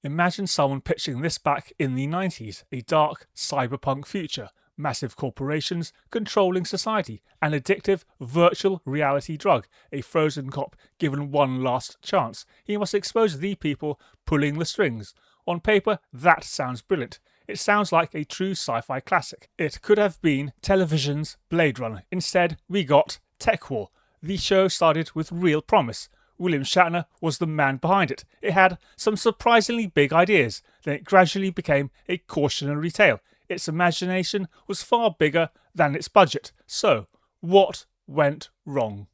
Imagine someone pitching this back in the 90s, a dark cyberpunk future, massive corporations controlling society, an addictive virtual reality drug, a frozen cop given one last chance. He must expose the people pulling the strings. On paper, that sounds brilliant. It sounds like a true sci-fi classic. It could have been television's Blade Runner. Instead, we got TekWar. The show started with real promise. William Shatner was the man behind it. It had some surprisingly big ideas. Then it gradually became a cautionary tale. Its imagination was far bigger than its budget. So, what went wrong?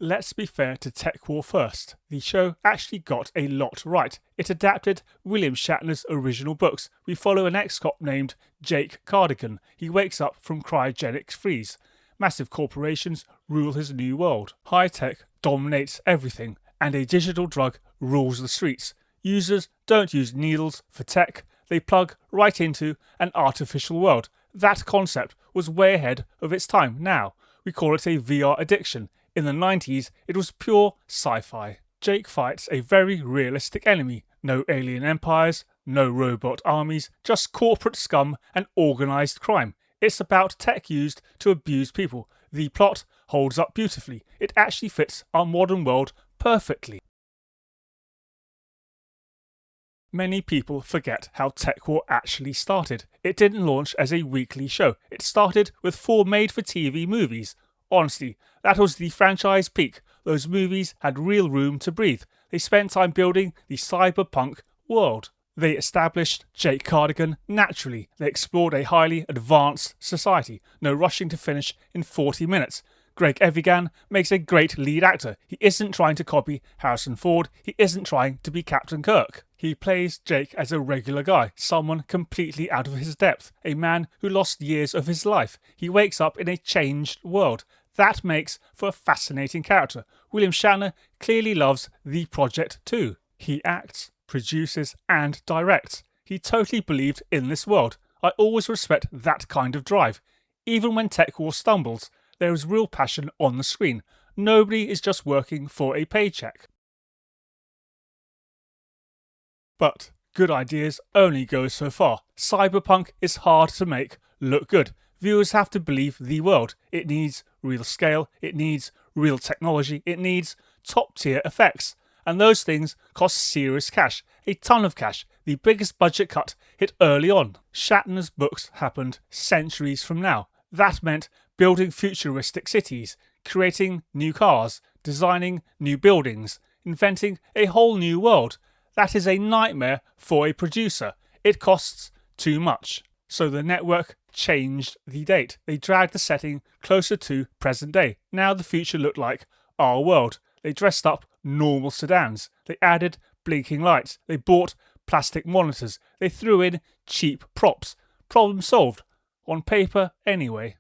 Let's be fair to TekWar first. The show actually got a lot right. It adapted William Shatner's original books. We follow an ex-cop named Jake Cardigan. He wakes up from cryogenic freeze. Massive corporations rule his new world. High tech dominates everything, and a digital drug rules the streets. Users don't use needles for tech, they plug right into an artificial world. That concept was way ahead of its time. Now, we call it a VR addiction. In the 90s, it was pure sci-fi. Jake fights a very realistic enemy. No alien empires, no robot armies, just corporate scum and organised crime. It's about tech used to abuse people. The plot holds up beautifully. It actually fits our modern world perfectly. Many people forget how TekWar actually started. It didn't launch as a weekly show. It started with 4 made-for-TV movies. Honestly, that was the franchise peak. Those movies had real room to breathe. They spent time building the cyberpunk world. They established Jake Cardigan naturally. They explored a highly advanced society. No rushing to finish in 40 minutes. Greg Evigan makes a great lead actor. He isn't trying to copy Harrison Ford. He isn't trying to be Captain Kirk. He plays Jake as a regular guy, someone completely out of his depth, a man who lost years of his life. He wakes up in a changed world. That makes for a fascinating character. William Shatner clearly loves the project too. He acts, produces and directs. He totally believed in this world. I always respect that kind of drive. Even when TekWar stumbles, there is real passion on the screen. Nobody is just working for a paycheck. But good ideas only go so far. Cyberpunk is hard to make look good. Viewers have to believe the world. It needs real scale, it needs real technology, it needs top-tier effects. And those things cost serious cash, a ton of cash. The biggest budget cut hit early on. Shatner's books happened centuries from now. That meant building futuristic cities, creating new cars, designing new buildings, inventing a whole new world. That is a nightmare for a producer. It costs too much. So the network changed the date. They dragged the setting closer to present day. Now the future looked like our world. They dressed up normal sedans. They added blinking lights. They bought plastic monitors. They threw in cheap props. Problem solved. On paper, anyway.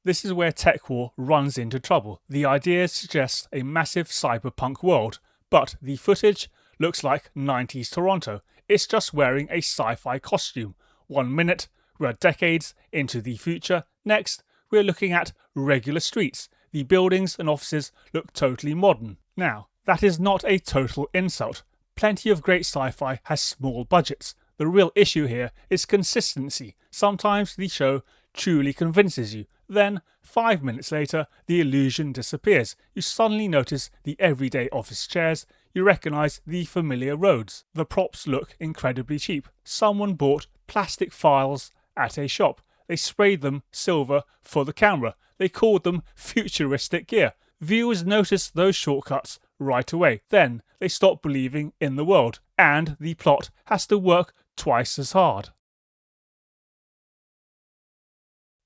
This is where TekWar runs into trouble. The idea suggests a massive cyberpunk world, but the footage looks like 90s Toronto. It's just wearing a sci-fi costume. 1 minute, we're decades into the future. Next, we're looking at regular streets. The buildings and offices look totally modern. Now, that is not a total insult. Plenty of great sci-fi has small budgets. The real issue here is consistency. Sometimes the show truly convinces you. Then, 5 minutes later, the illusion disappears. You suddenly notice the everyday office chairs. You recognise the familiar roads. The props look incredibly cheap. Someone bought plastic files at a shop. They sprayed them silver for the camera. They called them futuristic gear. Viewers notice those shortcuts right away. Then they stop believing in the world, and the plot has to work twice as hard.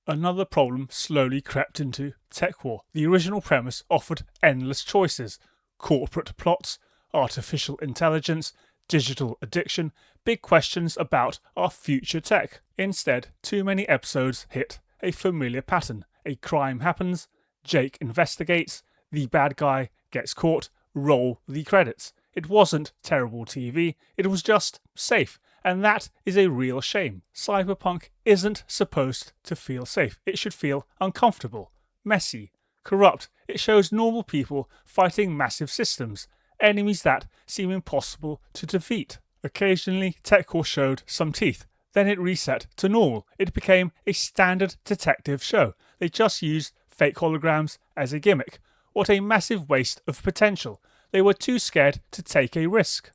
Another problem slowly crept into TekWar. The original premise offered endless choices. Corporate plots, artificial intelligence, digital addiction, big questions about our future tech. Instead, too many episodes hit a familiar pattern. A crime happens, Jake investigates, the bad guy gets caught, roll the credits. It wasn't terrible TV, it was just safe. And that is a real shame. Cyberpunk isn't supposed to feel safe. It should feel uncomfortable, messy, corrupt. It shows normal people fighting massive systems, enemies that seem impossible to defeat. Occasionally, TekWar showed some teeth. Then it reset to normal. It became a standard detective show. They just used fake holograms as a gimmick. What a massive waste of potential. They were too scared to take a risk.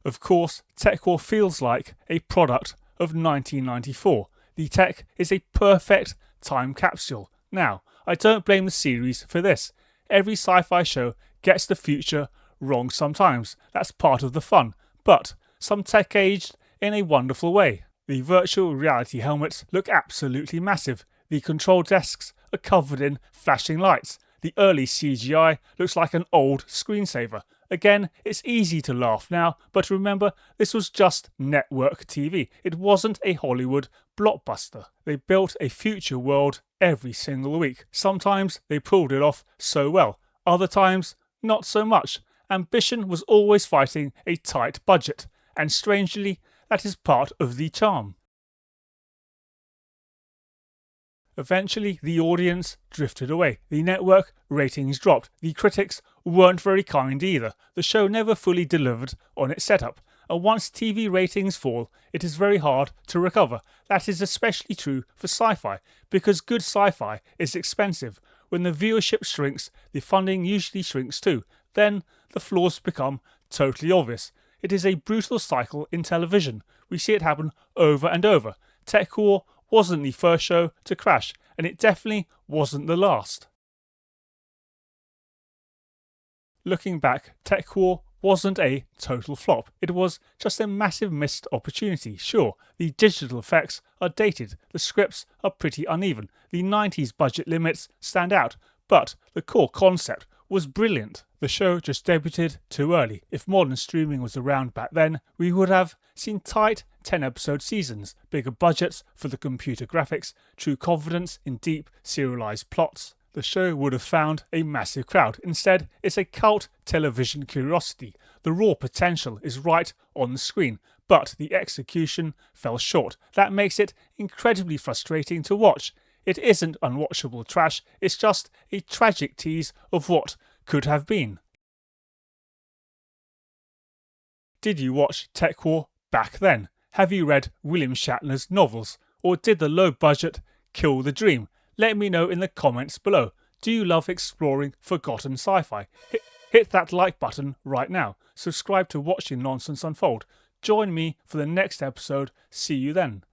Of course, TekWar feels like a product of 1994. The tech is a perfect time capsule. Now, I don't blame the series for this. Every sci-fi show gets the future wrong sometimes. That's part of the fun. But some tech aged in a wonderful way. The virtual reality helmets look absolutely massive. The control desks are covered in flashing lights. The early CGI looks like an old screensaver. Again, it's easy to laugh now, but remember, this was just network TV. It wasn't a Hollywood blockbuster. They built a future world every single week. Sometimes they pulled it off so well, other times not so much. Ambition was always fighting a tight budget, and strangely, that is part of the charm. Eventually, the audience drifted away. The network ratings dropped. The critics weren't very kind either. The show never fully delivered on its setup. And once TV ratings fall, it is very hard to recover. That is especially true for sci-fi, because good sci-fi is expensive. When the viewership shrinks, the funding usually shrinks too. Then the flaws become totally obvious. It is a brutal cycle in television. We see it happen over and over. TekWar wasn't the first show to crash, and it definitely wasn't the last. Looking back, TekWar wasn't a total flop. It was just a massive missed opportunity. Sure, the digital effects are dated, the scripts are pretty uneven, the 90s budget limits stand out, but the core concept was brilliant. The show just debuted too early. If modern streaming was around back then, we would have seen tight 10-episode seasons, bigger budgets for the computer graphics, true confidence in deep, serialized plots. The show would have found a massive crowd. Instead, it's a cult television curiosity. The raw potential is right on the screen, but the execution fell short. That makes it incredibly frustrating to watch. It isn't unwatchable trash, it's just a tragic tease of what could have been. Did you watch TekWar back then? Have you read William Shatner's novels? Or did the low budget kill the dream? Let me know in the comments below. Do you love exploring forgotten sci-fi? Hit that like button right now. Subscribe to Watching Nonsense Unfold. Join me for the next episode. See you then.